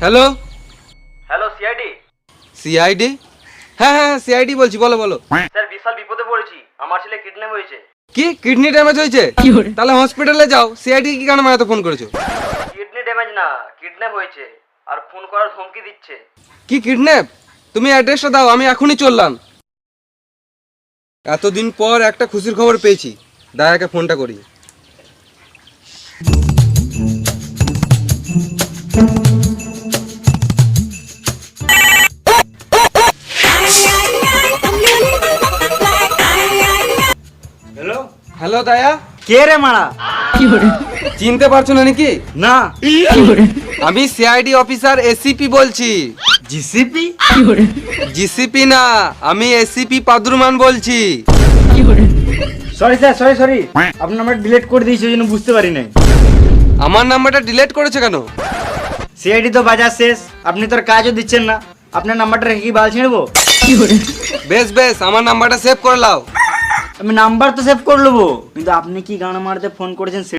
Hello hello CID. CID? হ্যাঁ CID বলছি, বলো বলো। স্যার বিশাল বিপদে পড়েছি, আমার ছেলে কিডন্যাপ হয়েছে। কি কিডনি ড্যামেজ হয়েছে? তাহলে হসপিটালে যাও। সিআইডি কি কারণে আমায় ফোন করেছো? কিডনি ড্যামেজ না, কিডন্যাপ হয়েছে আর ফোন করার ধমকি দিচ্ছে। কি কিডন্যাপ? তুমি অ্যাড্রেসটা দাও, আমি এখনই চললাম। এতদিন পর একটা খুশির খবর পেয়েছি, দায়াকে ফোনটা করি। হ্যালো, হ্যালো দায়া, কে রে মারা? চিনতে পারছো না নাকি? না। আমি সিআইডি অফিসার এসিপি বলছি। জিসিপি? জিসিপি না, আমি এসিপি পাদুরমান বলছি। সরি স্যার, সরি আপনার নাম্বার ডিলিট করে দিয়েছি, ওই জন্য বুঝতে পারি নাই। আমার নাম্বারটা ডিলিট করেছে কেন? সিআইডি তো বাজার শেষ, আপনি তো আর কাজও দিচ্ছেন না, আপনার নাম্বারটা রেখে কি বাল ছিঁড়বো? বেশ বেশ, আমার নাম্বারটা সেভ করে নাও। আমি নাম্বার তো সেভ করে নেবো, কিন্তু আপনি কি গান মারতে ফোন করেছেন